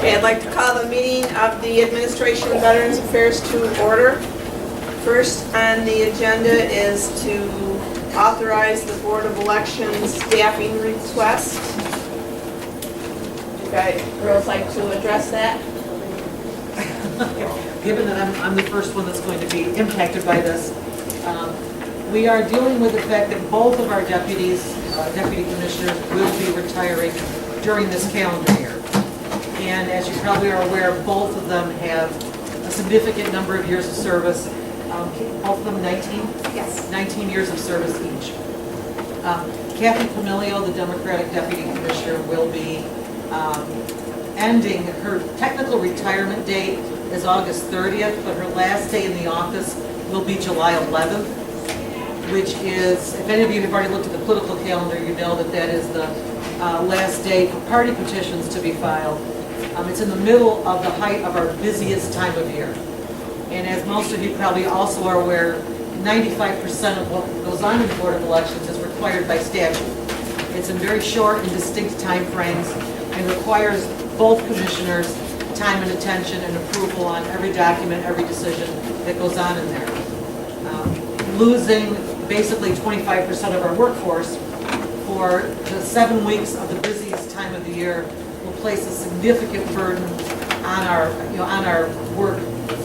Okay, I'd like to call the meeting of the Administration of Veterans Affairs to order. First on the agenda is to authorize the Board of Elections staffing request. You guys, girls like to address that? Given that I'm the first one that's going to be impacted by this, we are dealing with the fact that both of our deputy commissioners will be retiring during this calendar year. And as you probably are aware, both of them have a significant number of years of service. Both of them 19? Yes. 19 years of service each. Kathy Pamilio, the Democratic Deputy Commissioner, will be ending. Her technical retirement date is August 30th, but her last day in the office will be July 11th, which is, if any of you have already looked at the political calendar, you know that that is the last day for party petitions to be filed. It's in the middle of the height of our busiest time of year. And as most of you probably also are aware, 95% of what goes on in the Board of Elections is required by statute. It's in very short and distinct time frames and requires both commissioners time and attention and approval on every document, every decision that goes on in there. Losing basically 25% of our workforce for the 7 weeks of the busiest time of the year will place a significant burden on our work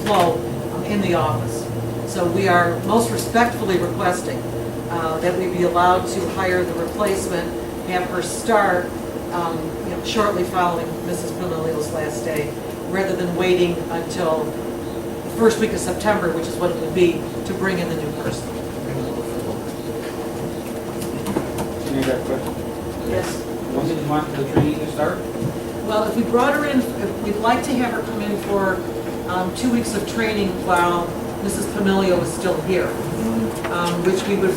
flow in the office. So we are most respectfully requesting that we be allowed to hire the replacement, have her start shortly following Mrs. Pamilio's last day, rather than waiting until the first week of September, which is what it would be, to bring in the new person. Any other questions? Yes. When did you want the training to start? Well, if we brought her in, we'd like to have her come in for 2 weeks of training while Mrs. Pamilio is still here, which we would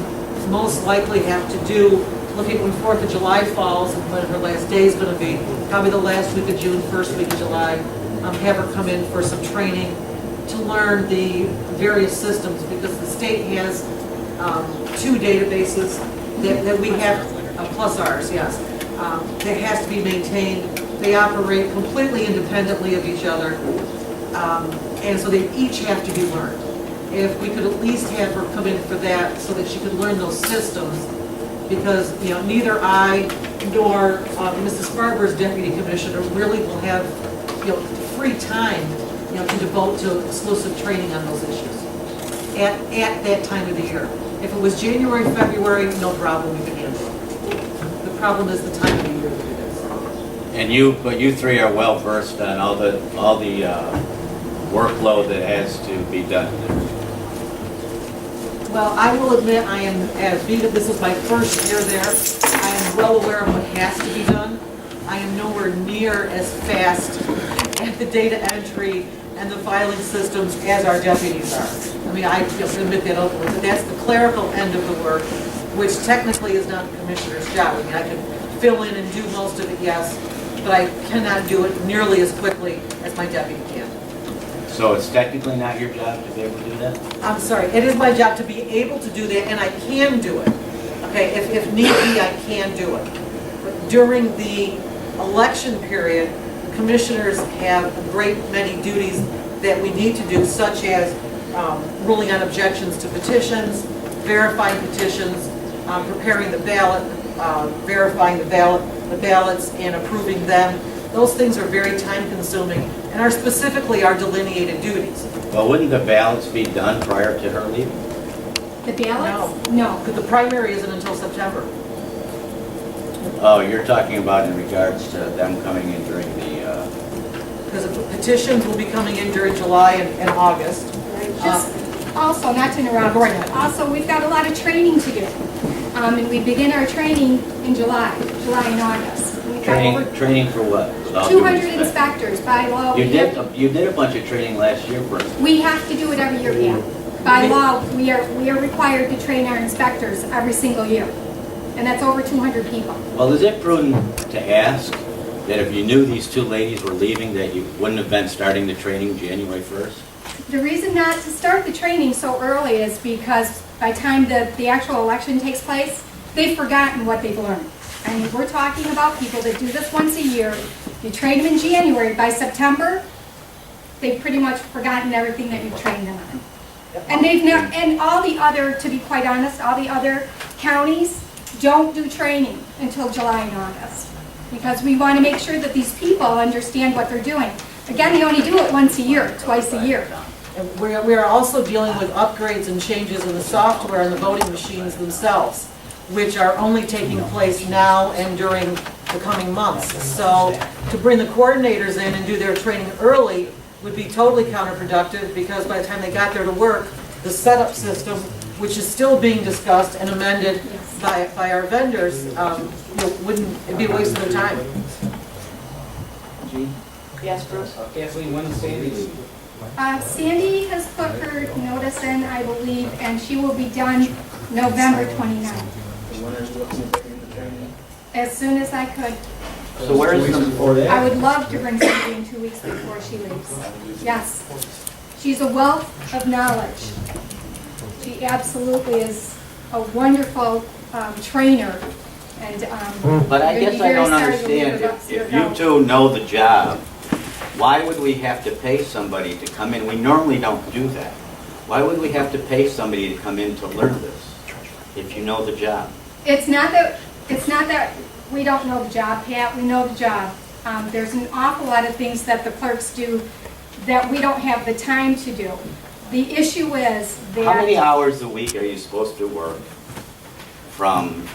most likely have to do looking when 4th of July falls and when her last day is going to be, probably the last week of June, first week of July, have her come in for some training to learn the various systems, because the state has 2 databases that we have, plus ours, yes, that has to be maintained. They operate completely independently of each other, and so they each have to be learned. If we could at least have her come in for that so that she could learn those systems, because neither I nor Mrs. Farber's deputy commissioner really will have free time to devote to exclusive training on those issues at that time of the year. If it was January, February, no problem, we could handle it. The problem is the time of the year that it is. But you three are well versed on all the workload that has to be done. Well, I will admit, I am, as being that this is my first year there, I am well aware of what has to be done. I am nowhere near as fast at the data entry and the filing systems as our deputies are. I mean, I admit that openly, but that's the clerical end of the work, which technically is not the commissioner's job. I mean, I can fill in and do most of it, yes, but I cannot do it nearly as quickly as my deputy can. So it's technically not your job to be able to do that? I'm sorry, it is my job to be able to do that, and I can do it. Okay, if need be, I can do it. But during the election period, commissioners have a great many duties that we need to do, such as ruling on objections to petitions, verifying petitions, preparing the ballot, verifying the ballots and approving them. Those things are very time-consuming and are specifically our delineated duties. Well, wouldn't the ballots be done prior to her leaving? The ballots? No. Because the primary isn't until September. Oh, you're talking about in regards to them coming in during the... Because the petitions will be coming in during July and August. Just also, not to interrupt, Go ahead. also we've got a lot of training to do. And we begin our training in July and August. We've got Training for what? With all 200 due respect. inspectors by law. You did a bunch of training last year for us. We have to do it every year, yeah. By law, we are required to train our inspectors every single year. And that's over 200 people. Well, is it prudent to ask that if you knew these 2 ladies were leaving, that you wouldn't have been starting the training January 1st? The reason not to start the training so early is because by the time the actual election takes place, they've forgotten what they've learned. I mean, we're talking about people that do this once a year. You train them in January, by September, they've pretty much forgotten everything that you've trained them on. And they've never, and all the other, to be quite honest, all the other counties don't do training until July and August. Because we want to make sure that these people understand what they're doing. Again, they only do it once a year, twice a year. And we are also dealing with upgrades and changes in the software and the voting machines themselves, which are only taking place now and during the coming months. So to bring the coordinators in and do their training early would be totally counterproductive, because by the time they got there to work, the setup system, which is still being discussed and amended by our vendors, it'd be a waste of their time. Gene? Yes, Bruce? Kathleen, when is Sandy leaving? Sandy has put her notice in, I believe, and she will be done November 29th, When are you looking to bring the training? as soon as I could. So where is Weeks the, before that? I would love to bring somebody in 2 weeks before she leaves. Yes. She's a wealth of knowledge. She absolutely is a wonderful trainer, and but I you'd be guess I very don't sorry to leave understand, without your if you help. two know the job, why would we have to pay somebody to come in? We normally don't do that. Why would we have to pay somebody to come in to learn this, if you know the job? It's not that we don't know the job, Pat, we know the job. There's an awful lot of things that the clerks do that we don't have the time to do. The issue is that... How many hours a week are you supposed to work from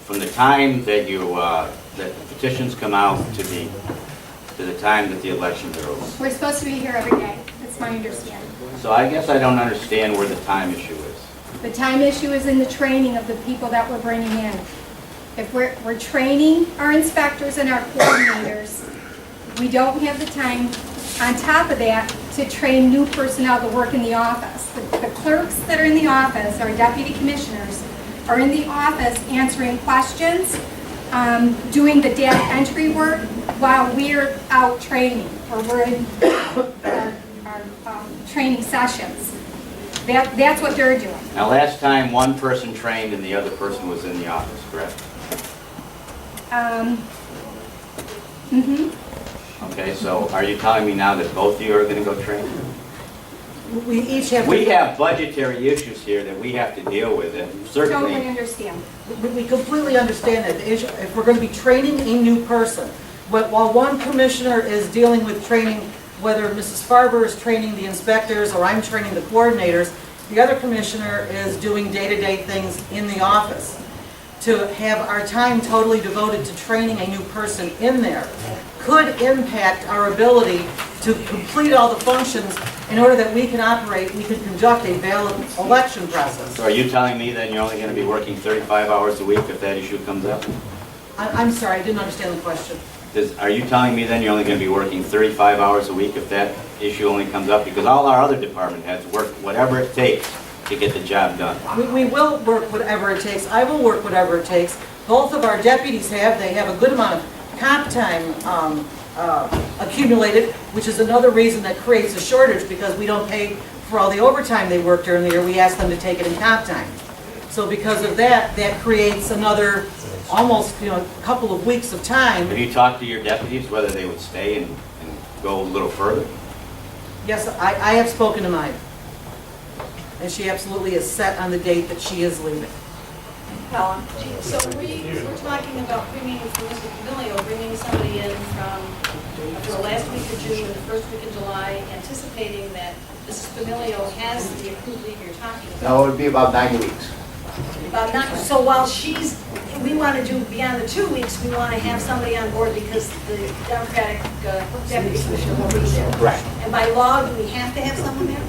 the time that that the petitions come out to the time that the elections are over? We're supposed to be here every day, that's my understanding. So I guess I don't understand where the time issue is. The time issue is in the training of the people that we're bringing in. If we're training our inspectors and our coordinators, we don't have the time, on top of that, to train new personnel to work in the office. The clerks that are in the office, our deputy commissioners, are in the office answering questions, doing the data entry work while we're out training, or we're in our training sessions. That's what they're doing. Now, last time, one person trained and the other person was in the office, correct? Okay, so are you telling me now that both of you are going to go train? We each have... We have budgetary issues here that we have to deal with, and Totally certainly, understand. We completely understand that. The issue, if we're going to be training a new person, while one commissioner is dealing with training, whether Mrs. Farber is training the inspectors or I'm training the coordinators, the other commissioner is doing day-to-day things in the office. To have our time totally devoted to training a new person in there could impact our ability to complete all the functions in order that we can operate, we can conduct a valid election process. so are you telling me then you're only going to be working 35 hours a week if that issue comes up? I'm sorry, I didn't understand the question. Are you telling me then you're only going to be working 35 hours a week if that issue only comes up? Because all our other department heads work whatever it takes to get the job done. We will work whatever it takes. I will work whatever it takes. Both of our deputies they have a good amount of comp time accumulated, which is another reason that creates a shortage, because we don't pay for all the overtime they work during the year. We ask them to take it in comp time. So because of that, that creates another almost, a couple of weeks of time. Have you talked to your deputies whether they would stay and go a little further? Yes, I have spoken to mine. And she absolutely is set on the date that she is leaving. Helen? So we're talking about bringing, for Mr. Camilio, bringing somebody in from the last week of June and the first week of July, anticipating that Mrs. Camilio has the approved leave you're talking about. No, it would be about 9 weeks. So while we want to do beyond the 2 weeks, we want to have somebody on board because the Democratic deputy commissioner will be there. Correct. And by law, do we have to have someone there?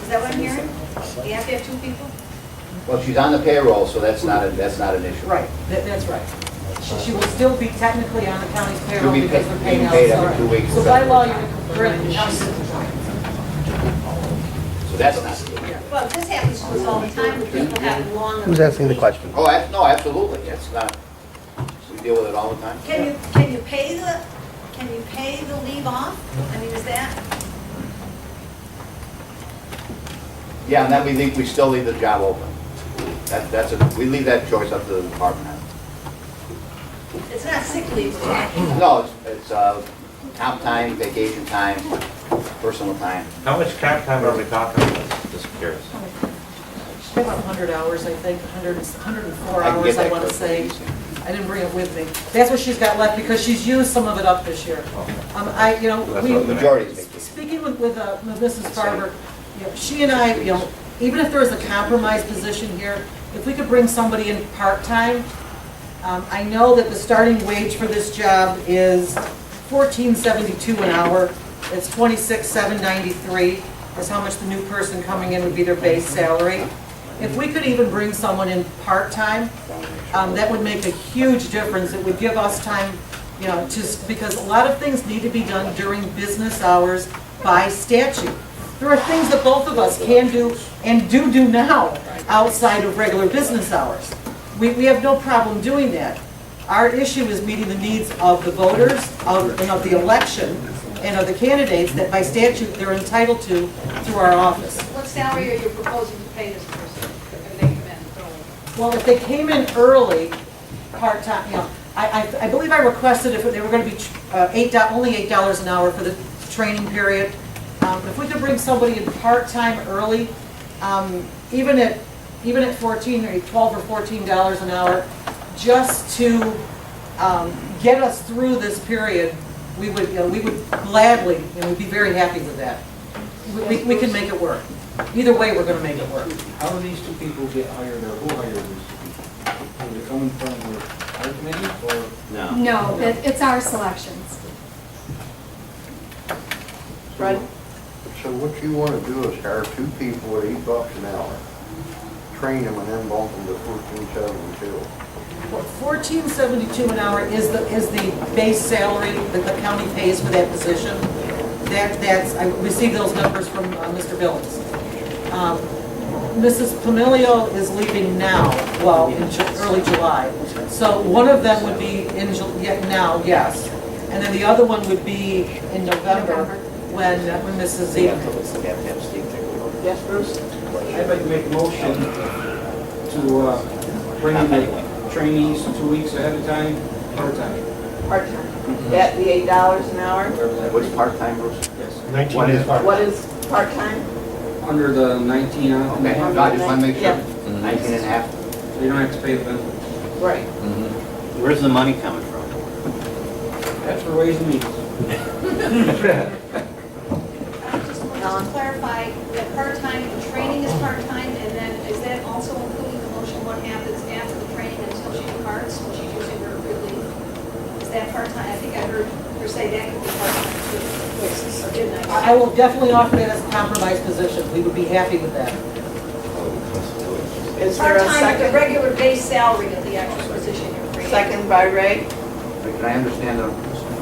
Is that what I'm hearing? We have to have 2 people? Well, she's on the payroll, so that's not an issue. Right, that's right. She will still be technically on the county's payroll She'll be because we're paying being out. paid every 2 weeks. So by law, you're correct, the county doesn't. So that's not the issue. Well, this happens to us all the time, that people have long... Who's asking the question? Oh, no, absolutely, it's not, we deal with it all the time. Can you pay the leave off? I mean, is that... Yeah, and then we still leave the job open. We leave that choice up to the department head. It's not sick leave we're talking about. No, it's comp time, vacation time, personal time. How much comp time are we talking about? Just curious. About 100 hours, I think, 104 I can get hours, I that want to quick. say. I didn't bring it with me. That's what she's got left, because she's used some of it up this year. You know, That's we, what I'm Majority is vacation. speaking with Mrs. Farber, you know, she and I, you know, even if there was a compromise position here, if we could bring somebody in part-time, I know that the starting wage for this job is $14.72 an hour. It's $26,793 is how much the new person coming in would be their base salary. If we could even bring someone in part-time, that would make a huge difference. It would give us time, you know, because a lot of things need to be done during business hours by statute. There are things that both of us can do and do now outside of regular business hours. We have no problem doing that. Our issue is meeting the needs of the voters, and of the election, and of the candidates that by statute they're entitled to through our office. What salary are you proposing to pay this person if they come in early? Well, if they came in early, part-time, you know, I believe I requested if they were going to be only $8 an hour for the training period. If we could bring somebody in part-time early, even at 14 or 12 or $14 an hour, just to get us through this period, we would gladly, we'd be very happy with that. We can make it work. Either way, we're going to make it work. How do these two people get hired, or who hired these two people? Are they coming from the hire committee, or? No. No, it's our selections. Fred? So what you want to do is hire two people at $8 an hour, train them, and then bump them to $14.72. $14.72 an hour is the base salary that the county pays for that position. I received those numbers from Mr. Billings. Mrs. Pamilio is leaving now, well, in early July. So one of them would be now, yes. And then the other one would be in November when Mrs. They Zeta have goes. to have Steve take a look. Yes, Bruce? I'd like to make a motion to bring in the trainees 2 weeks ahead of time, part-time. Part-time. At the $8 an hour? What's part-time, Bruce? Yes. What is What is part-time? Under the 19 hours. Okay, no, I just want to make sure. Yeah. 19 and a half. So you don't have to pay the benefits. Right. Where's the money coming from? That's for ways and means. Just to clarify, that part-time, the training is part-time, and then is that also including the motion, what happens after the training until she departs, when she's using her career leave? Is that part-time? I think I heard her say that could be part-time too. Or didn't I? I will definitely offer that as a compromise position. We would be happy with that. Is there a Part-time, the second? regular base salary of the actual position you're creating. Second by Ray. Can I understand the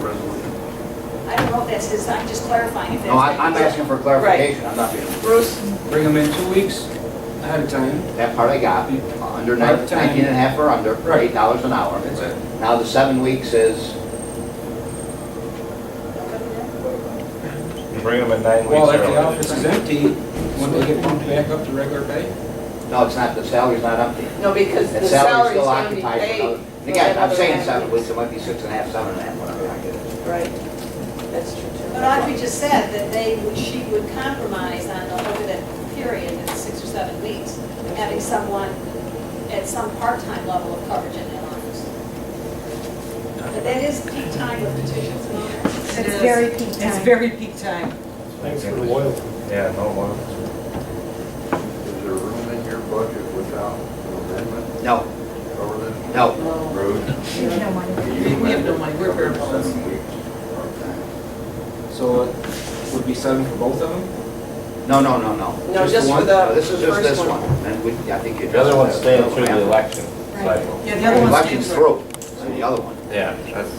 resolution? I don't know if that's his, I'm just clarifying if that's. No, I'm asking for clarification. I'm not being, Bruce? Bring them in 2 weeks ahead of time. that part I got. Under Part-time. 19 and a half or under, for Right. $8 an hour. That's it. Now the 7 weeks is, Bring them in 9 weeks Well, if the early. office is empty, when they get bumped back up to regular pay? no, it's not, the salary's not empty. No, because The the salary's salary's still going to be occupied. paid. for another- Again, I'm saying 7 weeks, it might be 6 and a half, 7 and a half, whatever I get it. Right. That's true too. But Audrey just said that she would compromise on over that period, that's 6 or 7 weeks, having someone at some part-time level of coverage in that office. But that is peak time of petitions and all that. It It's is. very peak It's time. very peak time. Thanks for the loyalty. Yeah, no loyalty. Is there room in your budget without an amendment No, over this? no. We have no money. We have no money, we're bare bones. 7 weeks part-time. So it would be 7 for both of them? No. No, just for one? the No, this is just this first one. And we, I think you. The other one's staying through the election cycle. Yeah, the other one's. Election's through, so the other one. Yeah, that's,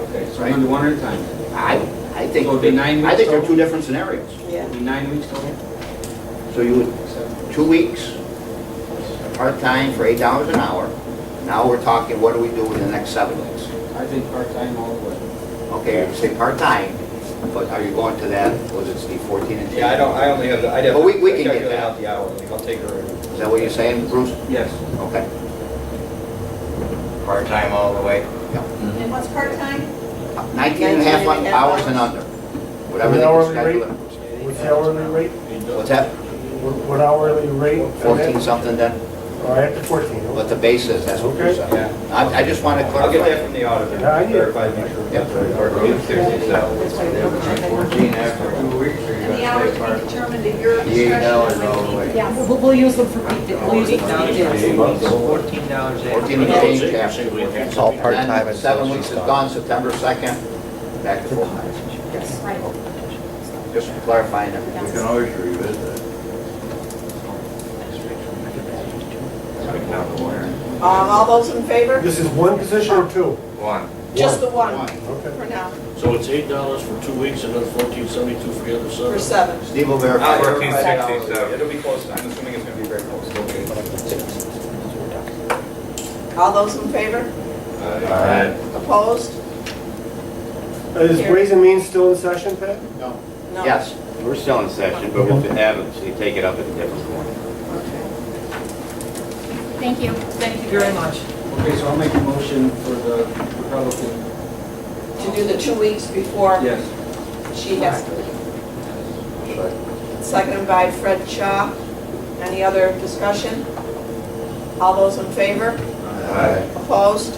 Okay, so we're going to do one at a time. I think, So it'd be 9 weeks I think they're total? two different scenarios. Yeah. It'll be 9 weeks total? So you would, 2 weeks, part-time for $8 an hour. Now we're talking, what do we do in the next 7 weeks? I think part-time all the way. Okay, you say part-time, but are you going to that, was it the 14 and 10? Yeah, I only have, I'd have. But we can I get calculate that. out the hourly, I'll take her. Is that what you're saying, Bruce? Yes. Okay. Part-time all the way? what's part-time? 19 and a half hours and under. Whatever they can Hourly schedule rate? it. What's the hourly rate? What's that? What hourly rate? 14 something then? All right, up to 14. What the base is, that's what you're Okay. saying. I just want to I'll get that clarify. from the auditor, Yeah, I get it. verify, make sure. Yep. And the hours to be determined at your discretion. Yes. We'll use them for peak days. We'll use them for peak days. $14 14 and change after. It's all part-time Then and 7 social weeks is stuff. gone, September 2nd, back to full time. Right. Just clarifying everything. always revisit. All those in favor? This is one position or two? One. Just the one, Okay. for now, So it's $8 for 2 weeks and then $14.72 for the other for 7. 7. Steve will I'll verify. verify that. 1467. It'll be close, I'm assuming it's gonna be very close. All those in favor? Opposed? Is Ways and Means still in session, Pat? No. Yes. We're still in session, but we'll have it, so you take it up at a different point. Thank you. Thank you very much. Okay, so I'll make a motion for the Republican. To do the 2 weeks before Yes. she has to leave. Seconded by Fred Shaw. Any other discussion? All those in favor? Opposed?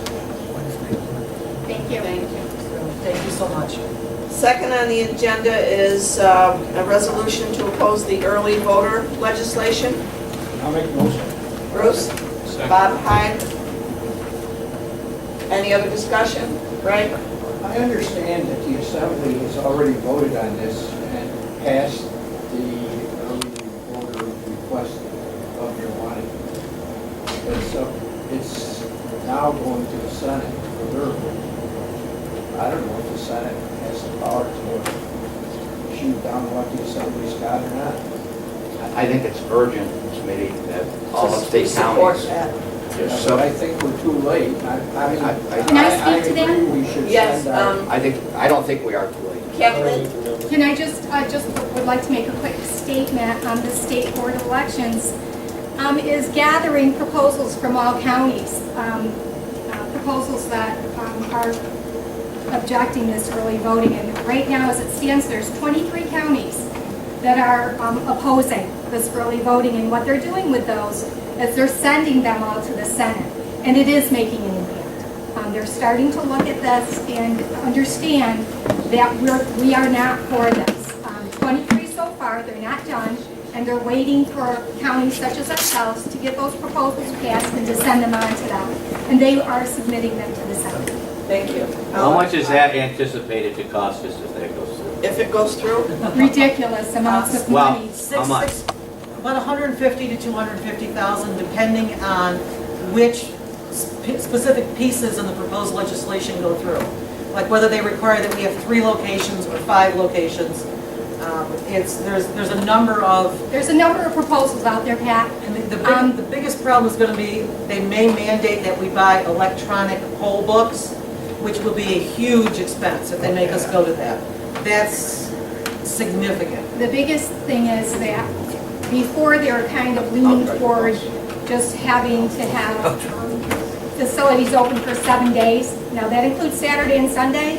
Thank you. Thank you so much. Second on the agenda is a resolution to oppose the early voter legislation. I'll make a motion. Bruce? Bob Hyde? Any other discussion? Right? I understand that the Assembly has already voted on this and passed the early voter request of July. And so it's now going to the Senate for their vote. I don't know if the Senate has the power to shoot down what the Assembly's got or not. I think it's urgent, committee, that all of state Support counties. that. But I think we're too late. Can I speak to that? I agree we should Yes, send our... I don't think we are too late. Kathleen? Can I just would like to make a quick statement on the State Board of Elections, is gathering proposals from all counties, proposals that are objecting this early voting. And right now, as it stands, there's 23 counties that are opposing this early voting. And what they're doing with those is they're sending them all to the Senate. And it is making an impact. They're starting to look at this and understand that we are not for this. 23 so far, they're not done, and they're waiting for counties such as ourselves to get those proposals passed and to send them on to them. And they are submitting them to the Senate. Thank you. How much is that anticipated to cost us if that goes through? If it goes through? Ridiculous amounts of Well, money. how much? About 150 to 250,000, depending on which specific pieces in the proposed legislation go through. Like whether they require that we have 3 locations or 5 locations. There's a number of, There's a number of proposals out there, Pat. and the biggest problem is going to be, they may mandate that we buy electronic poll books, which will be a huge expense if they make us go to that. That's significant. The biggest thing is that before they were kind of leaning toward just having to have facilities open for 7 days. Now that includes Saturday and Sunday.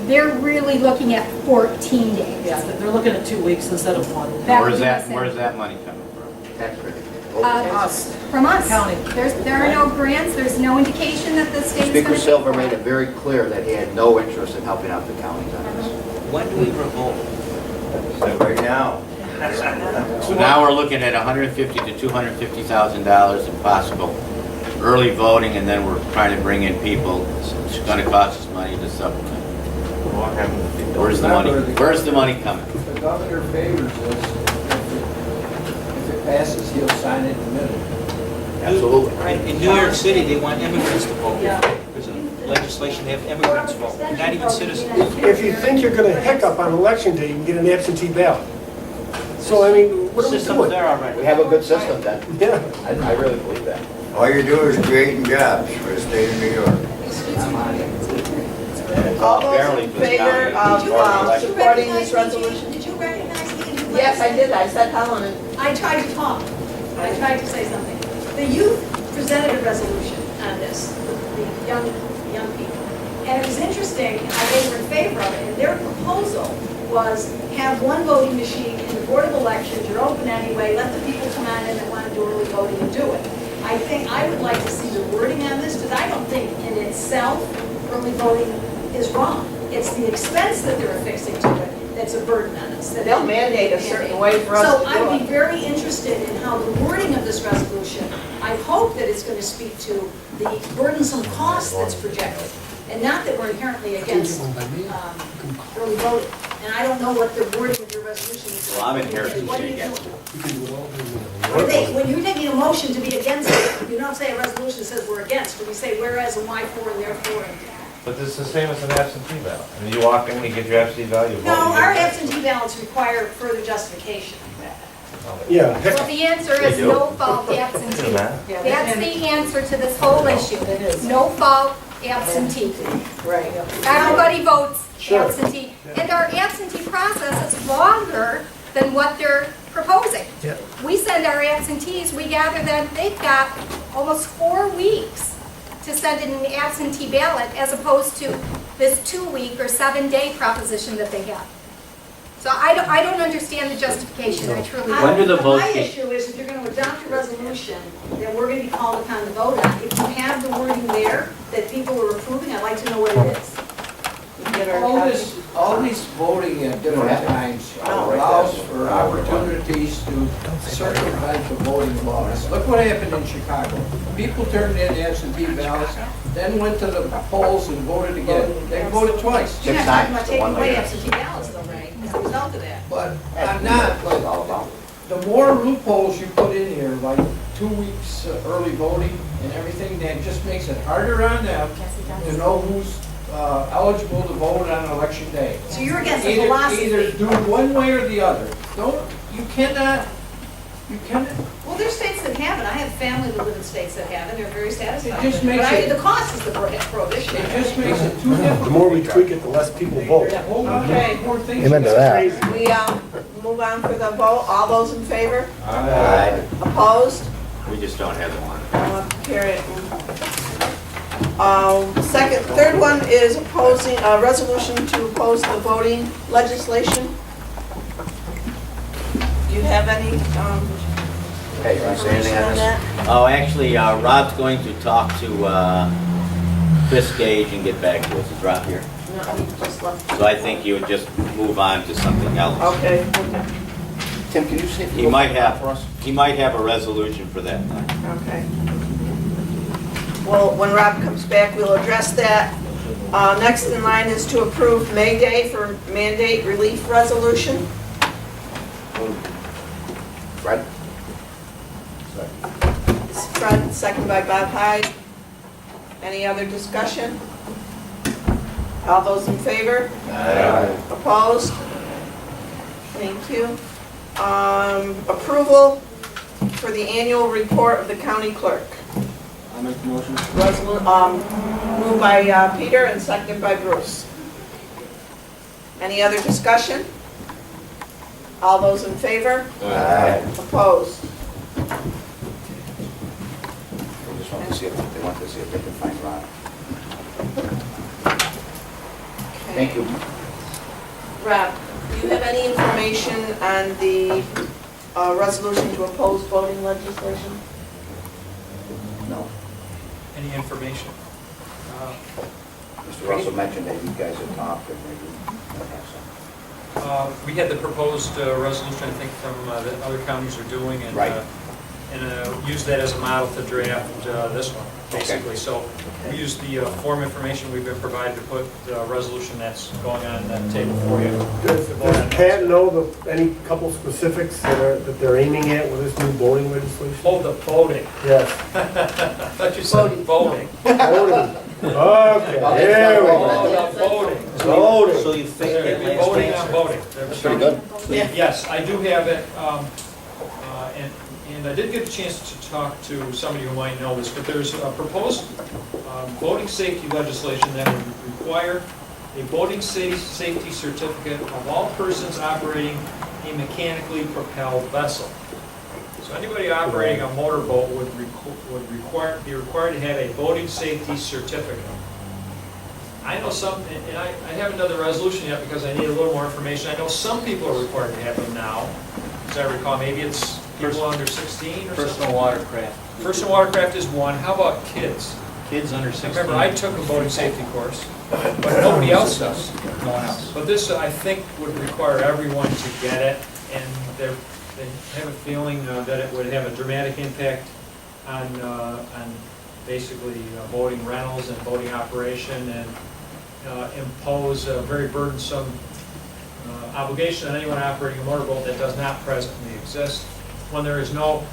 They're really looking at 14 days. Yeah, they're looking at 2 weeks instead of 1. That Where's would be that, the where's same. that money coming from? Tax credit. Us. From us. County. There are no grants, there's no indication that the state's going to Speaker pay Silver for made it. it very clear that he had no interest in helping out the counties on this. When do we revolt? Right now. So now we're looking at $150,000 to $250,000 in possible early voting, and then we're trying to bring in people. It's going to cost us money to supplement. Where's the money? Where's the money coming? The governor favors this. If it passes, he'll sign it in a minute. Absolutely. In New York City, they want immigrants to vote. There's a legislation to have immigrants vote, not even citizens. If you think you're gonna hiccup on election day, you can get an absentee ballot. So, I mean, what are we System's doing? there already. We have a good system then. Yeah. I really believe that. All you're doing is creating jobs for the state of New York. All those Apparently in for the favor county, of supporting this resolution? Did you recognize me? Did you Yes, I recognize did. me? I said Helen. and- I tried to talk. I tried to say something. The youth presented a resolution on this, the young people. And it was interesting how they were in favor of it, and their proposal was have one voting machine in the Board of Elections, you're open anyway, let the people come on in that want to do early voting and do it. I think I would like to see the wording on this, because I don't think in itself early voting is wrong. It's the expense that they're affixing to it that's a burden on us. that They'll mandate a certain way for us So to do I'd be it. very interested in how the wording of this resolution, I hope that it's going to speak to the burdensome cost that's projected, and not that we're inherently against early voting. And I don't know what the wording of your resolution is. Well, I'm inherently What are you against doing? When you're taking a motion to be against it, you don't say a resolution that says we're against, but you say whereas and why for and therefore. But this is the same as an absentee ballot. I mean, you walk in, you get your absentee ballot, you vote. No, you get our your- absentee ballots require further justification. Yeah. Well, the answer is They do. no fault Doesn't absentee. matter. That's the answer to this whole issue. No fault absentee. Right. Everybody votes Sure. absentee. And our absentee process is longer than what they're proposing. Yeah. We send our absentees, we gather them, they've got almost 4 weeks to send in an absentee ballot as opposed to this 2-week or 7-day proposition that they have. So I don't understand the justification, I truly When don't. do the votes My get- issue is if you're going to adopt a resolution that we're going to be called upon to vote on, if you have the wording there that people are approving, I'd like to know what it is. All these voting at different times allows for opportunities to circumvent the voting laws. Look what happened in Chicago. People turned in absentee ballots, then went to the polls and voted again. They voted twice. You're not talking about taking one away later. absentee ballots though, Ray, as a result of that. But I'm not, It's all about. the more loopholes you put in here, like 2 weeks early voting and everything, that just makes it harder on them to know who's eligible to vote on election day. So you're against the Either philosophy. do one way or the other. You cannot, Well, there's states that have it. I have family that live in states that have it. They're very satisfied. It just with it. makes But it- the cost is the prohibition. it just makes it too difficult. The more we tweak it, the less people vote. That whole lot Okay. more things. Amen to that. Crazy. We move on for the vote. All those in favor? Aye. Opposed? We just don't have one. Carry it. Third one is opposing, a resolution to oppose the voting legislation. Do you have any, Hey, you want to say anything information on on this? that? Oh, actually, Rob's going to talk to Chris Gage and get back to us. Is Rob here? No, he just left. So I think you would just move on to something else. Okay, Tim, can you see if He you might for have, us? he might have a resolution for that night. okay. Well, when Rob comes back, we'll address that. Next in line is to approve May Day for mandate relief resolution. Right? Fred, second by Bob Hyde. Any other discussion? All those in favor? Opposed? Thank you. Approval for the annual report of the county clerk. I'll make the motion. Moved by Peter and seconded by Bruce. Any other discussion? All those in favor? Opposed? They just want to see if, they want to see if they can find Ron. Thank you. Rob, do you have any information on the resolution to oppose voting legislation? No. Any information? Mr. Russell mentioned that you guys had talked and maybe you have some. We had the proposed resolution, I think, from that other counties are doing, and Right. Use that as a model to draft this one, basically. So we used the form information we've been provided to put the resolution that's going on that table for you. Does Pat know any couple specifics that they're aiming at with this new voting legislation? Oh, the voting. Yes. I thought you said voting. Voting. Okay, there we go. Oh, the voting. Voting. So you think They're that last voting on answer? voting. That's pretty good. Yes, I do have it, and I did get a chance to talk to somebody who might know this, but there's a proposed voting safety legislation that would require a voting safety certificate of all persons operating a mechanically propelled vessel. So anybody operating a motorboat would be required to have a voting safety certificate. I know some, and I haven't done the resolution yet because I need a little more information. I know some people are required to have them now, as I recall, maybe it's people under 16 or something. Personal watercraft. Personal watercraft is one. How about kids? Kids under 16. Remember, I took a boating safety course, but nobody else does. No one else. But this, I think, would require everyone to get it, and they have a feeling that it would have a dramatic impact on basically boating rentals and boating operation, and impose a very burdensome obligation on anyone operating a motorboat that does not presently exist when there is no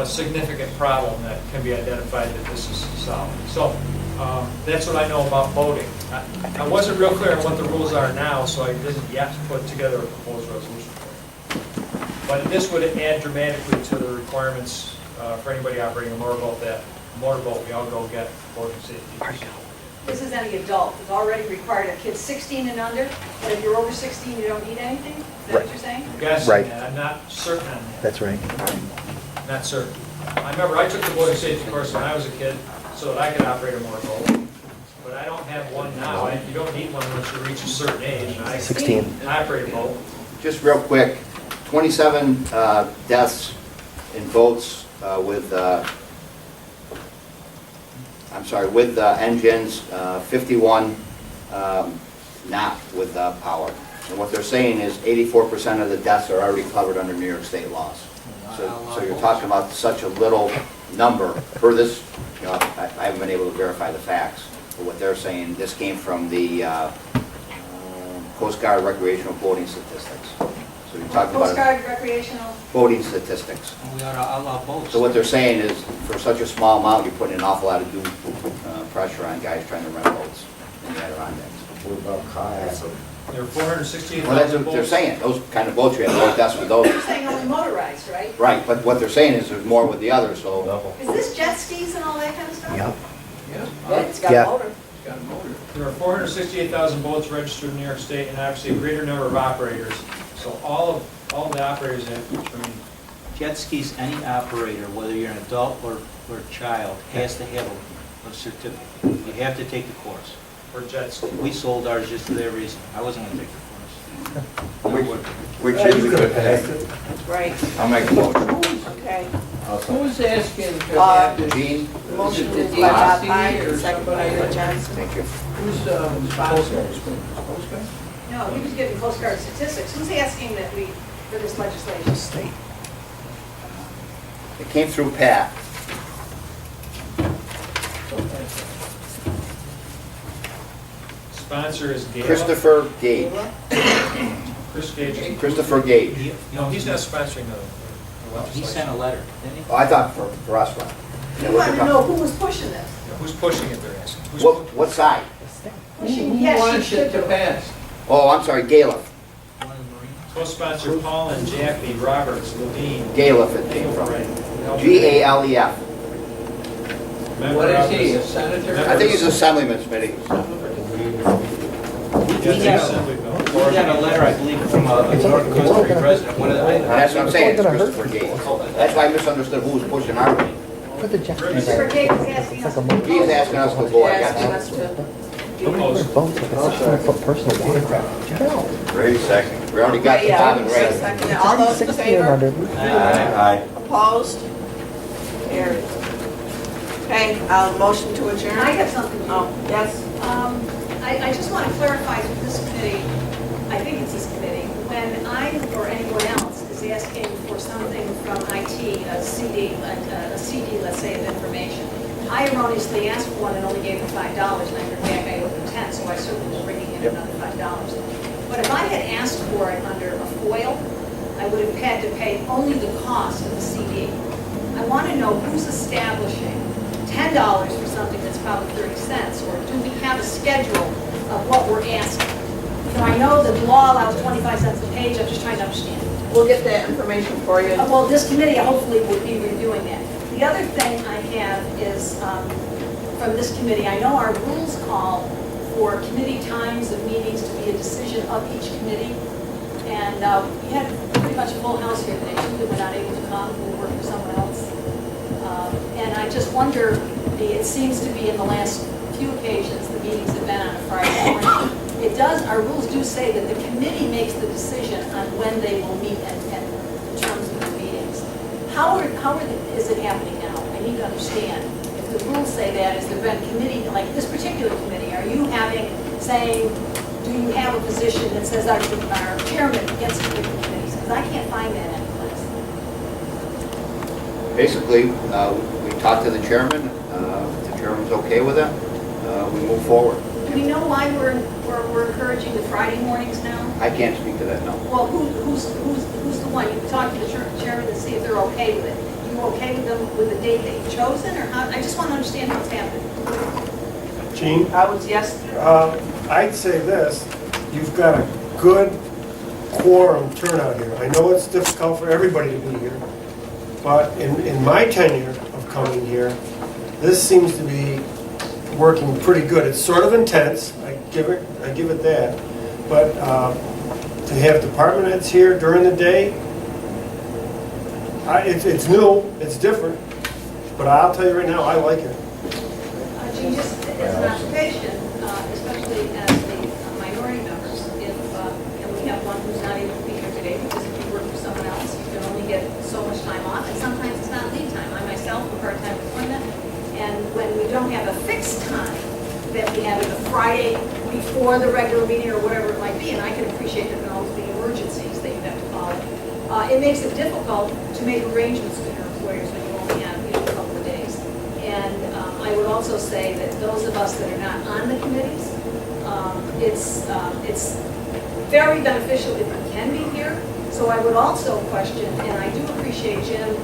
significant problem that can be identified that this is solved. So that's what I know about boating. I wasn't real clear on what the rules are now, so I didn't yet put together a proposed resolution for it. But this would add dramatically to the requirements for anybody operating a motorboat. We all go get boating safety. This is any adult, it's already required of kids 16 and under, but if you're over 16, you don't need anything? Is that what you're saying? I'm guessing Right. that. I'm not certain on that. That's right. Not certain. I remember I took the boating safety course when I was a kid so that I could operate a motorboat. But I don't have one now. You don't need one once you reach a certain age. And 16. I operate a boat. Just real quick, 27 deaths in boats with engines, 51 not with power. And what they're saying is 84% of the deaths are already covered under New York state laws. So you're talking about such a little number for this, I haven't been able to verify the facts, but what they're saying, this came from the Coast Guard recreational boating statistics. So you're talking Coast about Guard recreational, boating statistics. We ought to outlaw boats. So what they're saying is, for such a small amount, you're putting an awful lot of due pressure on guys trying to rent boats in the Adirondacks. What about kayaks? There are 468,000 Well, that's what boats. they're saying, those kind of boats, you have more deaths with those. you're saying only motorized, right? Right, but what they're saying is there's more with the others, so. Is this jet skis and all that kind of stuff? Yep. Yeah, It's got Yeah. a motor. it's got a motor. There are 468,000 boats registered in New York State, and obviously a greater number of operators. So all the operators have to be trained. Jet skis, any operator, whether you're an adult or a child, has to have a certificate. You have to take the course. for jet ski. We sold ours just for that reason. I wasn't gonna take the course. Which is good. Right, I'll make a motion. okay. Who's asking to have this? Gene? Motion Is it moved by Bob DOC Pike, or second by somebody? Bill Johnson. Thank you. Who's sponsoring this? Coast Guard? No, he was giving Coast Guard statistics. Who's asking that we, for this legislation? State. It came through Pat. Sponsor is Gale. Christopher Gage. Chris Gage. Christopher Gage. No, he's not sponsoring the He legislation. sent a letter, didn't he? Oh, I thought for us, right? Yeah, We what want you're to know talking- who was pushing this. Who's pushing it, they're asking? Who's What side? Pushing, Who yes, wants she it should to do. pass? Oh, I'm sorry, Galef. One of the Marines? Co-sponsor Paul and Jackie Roberts, Levine. Galef it came from. Right. Galef. Member What of is he, the- a senator? I think he's assemblyman, Smitty. Yes, got a- Assembly bill. We got a letter, I believe, from a North Country resident. One of the, That's what I'm saying, it's Christopher Gage. That's why I misunderstood who was pushing our thing. Put the jet Christopher Gage is asking us. He's asking us to go, I got Asking you. us to, Opposed. boats, like a 600-foot personal watercraft. Ray second. We already got the yeah, Bob and Ray. second. All those in 16 and favor? under. Aye. Opposed? Carried. Okay, motion to adjourn? I have something. Oh, yes. I just want to clarify with this committee, I think it's this committee, when I or anyone else is asking for something from IT, a CD, let's say, of information, I erroneously asked for one and only gave them $5, and I heard back I owed them 10, so I certainly was bringing in another $5. But if I had asked for it under a FOIA, I would have had to pay only the cost of the CD. I want to know who's establishing $10 for something that's probably 30 cents, or do we have a schedule of what we're asking? You know, I know that the law allows 25 cents a page, I'm just trying to understand. We'll get that information for you. Well, this committee hopefully will be reviewing that. The other thing I have is, from this committee, I know our rules call for committee times of meetings to be a decision of each committee. And we had pretty much a full house here today, people were not able to come, who were working for someone else. And I just wonder, it seems to be in the last few occasions that meetings have been on a Friday morning. It does, our rules do say that the committee makes the decision on when they will meet and in terms of the meetings. Is it happening now? I need to understand. If the rules say that, is there been committee, like this particular committee, are you saying, do you have a position that says our chairman gets to pick the committees? Because I can't find that anyplace. Basically, we talked to the chairman, if the chairman's okay with it, we move forward. Do we know why we're encouraging the Friday mornings now? I can't speak to that, no. Well, who's the one? You talk to the chairman to see if they're okay with it. You okay with them with the date they've chosen, or how? I just want to understand what's happening. Gene? I was yes. I'd say this, you've got a good quorum turnout here. I know it's difficult for everybody to be here, but in my tenure of coming here, this seems to be working pretty good. It's sort of intense, I give it that, but to have department heads here during the day, it's new, it's different, but I'll tell you right now, I like it. Gene, just as an observation, especially as the minority members, if and we have one who's not able to be here today because if you work for someone else, you can only get so much time off, and sometimes it's not lead time. I myself am part-time employment, and when we don't have a fixed time that we have the Friday before the regular meeting or whatever it might be, and I can appreciate that there are always the emergencies that you have to follow, it makes it difficult to make arrangements with your employers when you only have a couple of days. And I would also say that those of us that are not on the committees, it's very beneficial if we can be here. So I would also question, and I do appreciate, Jim,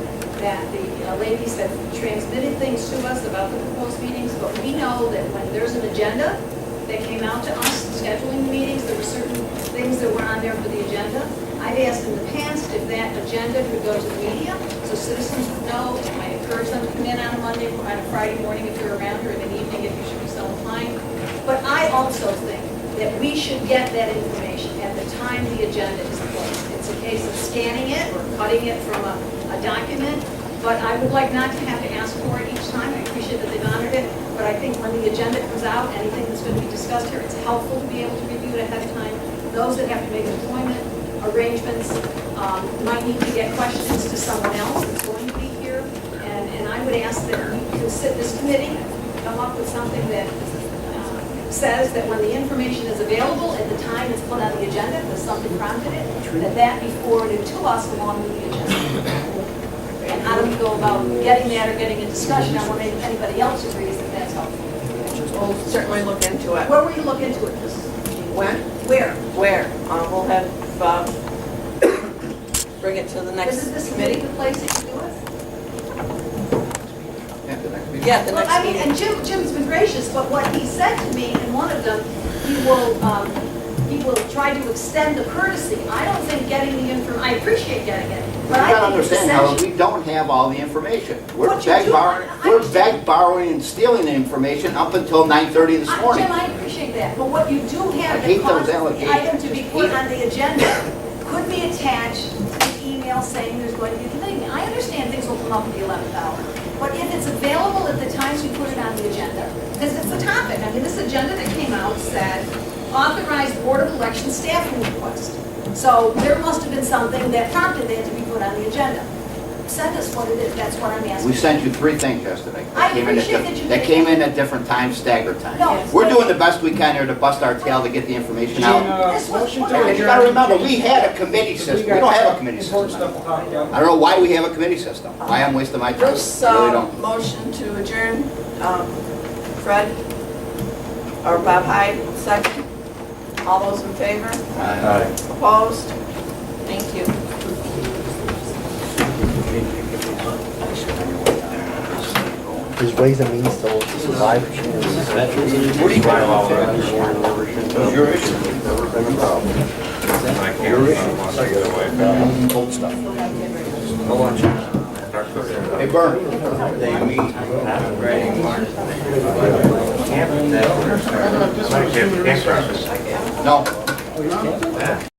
that the ladies have transmitted things to us about the proposed meetings, but we know that when there's an agenda that came out to us scheduling the meetings, there were certain things that were on there for the agenda. I've asked in the past if that agenda could go to the media, so citizens would know. I encourage them to come in on a Monday, on a Friday morning if you're around, or in the evening if you should be so inclined. But I also think that we should get that information at the time the agenda is placed. It's a case of scanning it or cutting it from a document, but I would like not to have to ask for it each time. I appreciate that they've honored it, but I think when the agenda comes out, anything that's going to be discussed here, it's helpful to be able to review it ahead of time. Those that have to make employment arrangements might need to get questions to someone else that's going to be here, and I would ask that we consider this committee, come up with something that says that when the information is available at the time it's put on the agenda, because something prompted it, that be forwarded to us along with the agenda. And how do we go about getting that or getting a discussion on whether anybody else agrees that that's helpful? We'll certainly look into it. Where will you look into it, Mrs.? When? Where? Where? We'll have, bring it to the next Isn't this committee. committee the place that you do it? Yeah, the next meeting. Yeah, the Well, next I mean, meeting. and Jim's been gracious, but what he said to me in one of them, he will try to extend the courtesy. I don't think getting the I appreciate getting it, You but I gotta think it's understand how essential. we don't have all the information. We're What you do- I understand. borrowing, and stealing the information up until 9:30 this morning. Jim, I appreciate that, but what you do I have that hate those causes the allegations. item to be put on the agenda could be attached to an email saying there's going to be a committee. I understand things will come up at the 11th hour, but if it's available at the times we put it on the agenda, because it's the topic. I mean, this agenda that came out said authorized Board of Election staffing request. So there must have been something that prompted that to be put on the agenda. Send us what it is, that's what I'm asking. We sent you 3 things yesterday. I That came in at appreciate diff- that you That did. came in at different times, staggered times. No. We're doing the best we can here to bust our tail to get the information out. This was put And on. you gotta remember, we had a committee system. We don't have a committee system anymore. I don't know why we have a committee system. Why I'm wasting my time. Bruce, I really don't. motion to adjourn. Fred? Or Bob Hyde, second. All those in favor? Aye. Opposed? Thank you. His ways and means to survive. What do you want? Your issue, never been a problem. Your issue. Old stuff. Hey, Bern. They meet Friday morning. Camp, No.